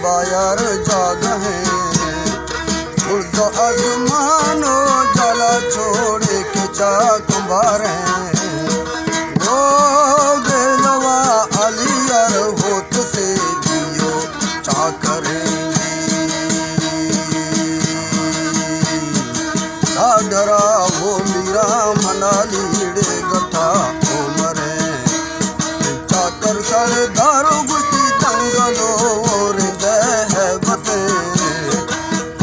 बायार जाग है उर्दो आसमानो जला छोड़े के जा कुंभार है वो बेलवा अलियर होत से दियो चा करेंगी सागरा वो मीरा मना लीड़े गठा उमरे चाकर सरदारो गुस्ती दंगलो है बते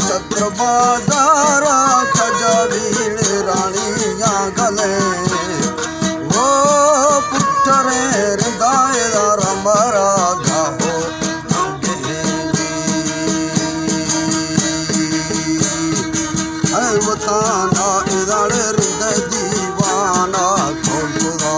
छत्र बाजारा खजरीड़ रानियां गले वो पुत्रे रिदायदार हमारा गाहो बताना इधर हृदय दीवाना खोलदा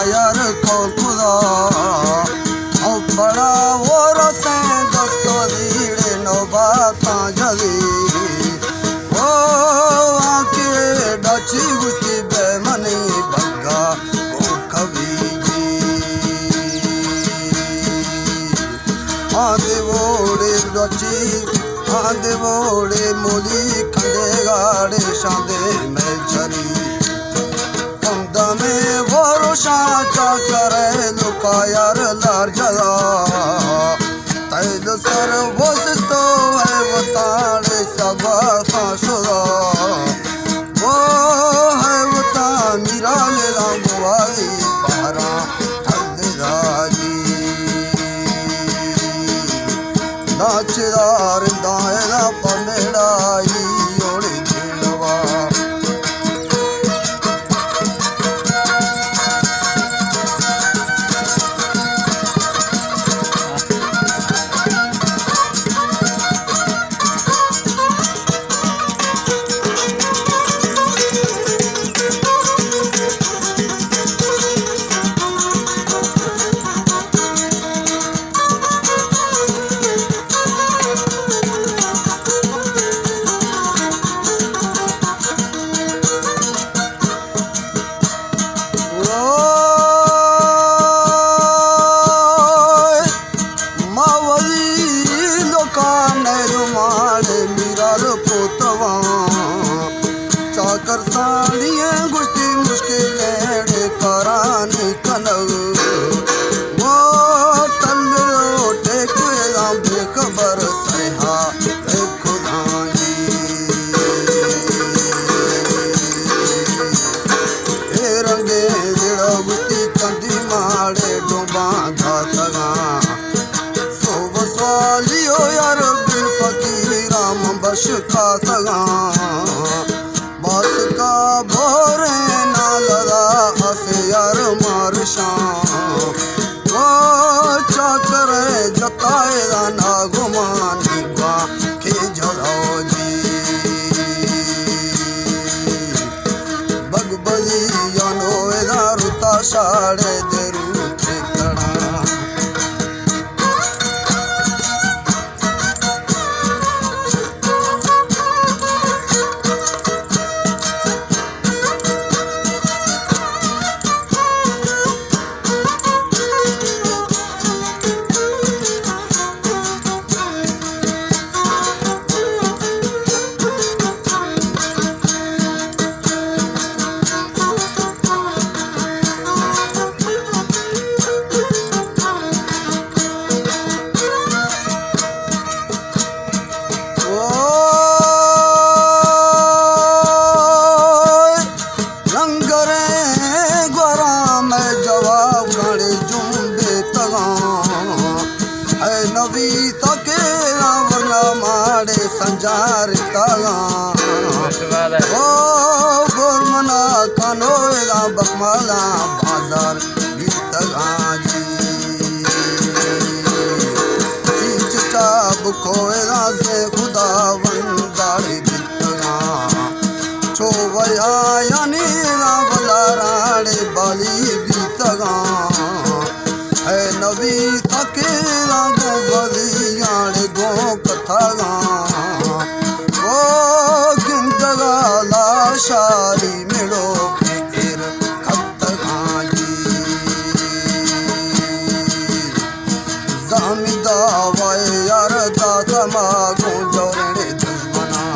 यार खुदा और बड़ा वो रसे दोस्तों दीड़े नौबाता जली ओ आके डची गुस्ती बेमनी बग्गा को कभी आंधे बोड़े डची आंधे बोड़े मोली खंडे गाड़े शांदे में चली में वो रोशाचा करे लुका यार लार जला तैल सर वो तो है वो ताड़े सब फाशुदा वो है वो ता मीरा ले रंगवाली पारा ठल्ले राजी नाचदार दायरा पनेड़ाई ओड़े खेलवा चाकर साड़ियाँ गुस्ती मुश्किलें करानी कनल वो तल्लो टेकेला बेखबर सहा खुदाई ए रंगे दिड़ा गुस्ती कंदी माड़े डोबा धातगा सोब स्वालियो यार बिन फकीरा बश का सगा बात का भोरे ना लगा हसे यार मारशा वो चाकर जताए ना गुमानी बा के जलाओ जी बगबली यानो एदा रुता साड़े देरू ठेकड़ा नवी तके वरना माड़े संजार ताला ओ गोरमना कानोला बकमाला बाजार गीत गाजी खोएरा से खुदा वंदाड़े बितगा छो वया यानी बलाराड़े बाली बीतगा है नबी तके गो बलियाड़े गो कथगा ओ गिंदगा लाशारी मेड़ो फिर खतगा जी जामिदा वाय यार दाता मागो जोड़े दुश्मना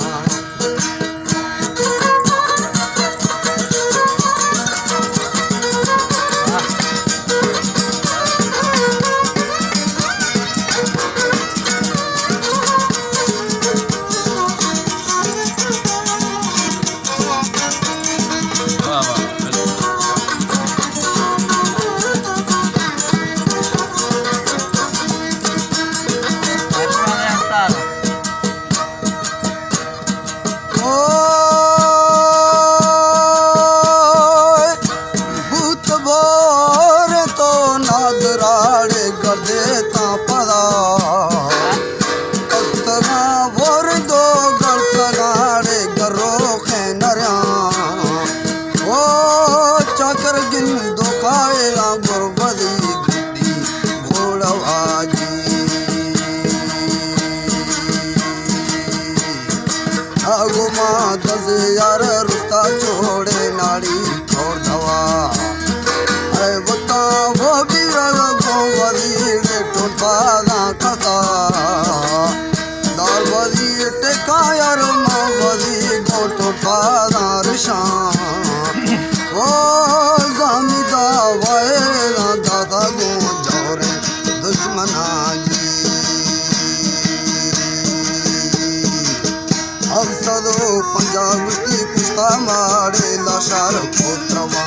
यार रुस्ता छोड़े नाड़ी छोड़ दवा अरे बता वो भी गो वली टूटा कथा दाल वली टेका यार माँ वली गो टूटा रिशान ओ जामिदा वायला दादा गो जोरे दुश्मना जी सदो पंजाब की पुस्ता मारे लाशार पोत्रवा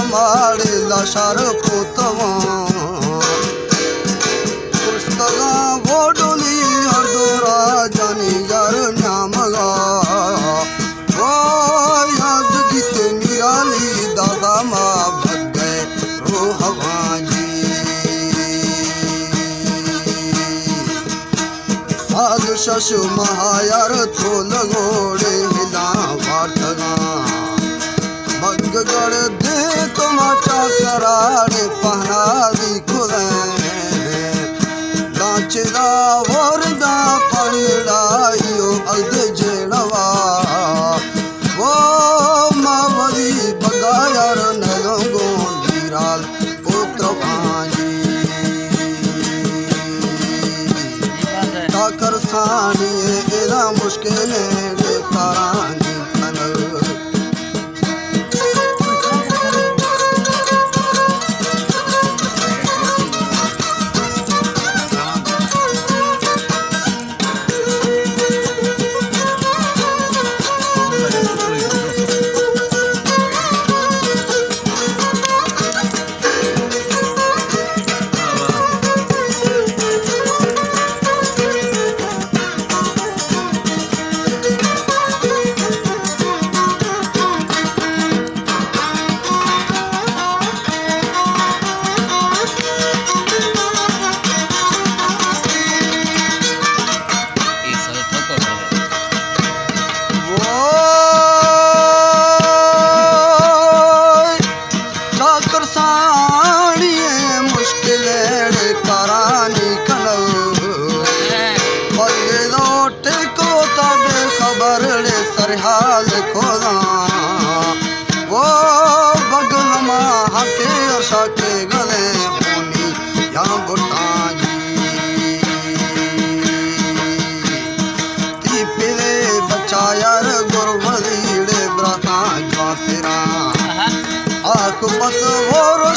मारे लाशार पोतवा पुस्तका वो डोली हर दोरा जानी यार नामगा वो याद किसे मिराली दादा माँ भग गए रो हवा जी साधु शशु महायार थो लगोड़े हिला वाटगा बगड़ दे तुमाचा करारे पहनावी खुदे दाचेदा वरदा पड़ाइयो अल्द जेड़वा वो मावली बगायर नगो गिराल पुत्र भांजी ताकर सानी एदा मुश्किल है तारानी तनल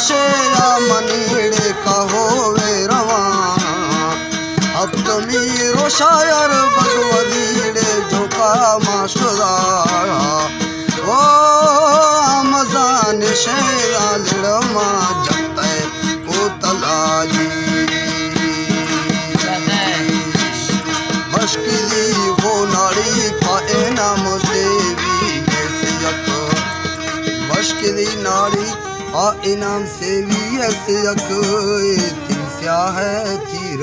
नशे या मनीड़े का होवे रवा अब तमीरो शायर बदवलीड़े जो का माशुदा ओ मजान शेरा लिड़मा जगते को तलाजी मश्किली वो नाड़ी का इनाम देवी हैसियत मश्किली नाड़ी का इनाम सेवी हैसियत तिन स्याह है तीर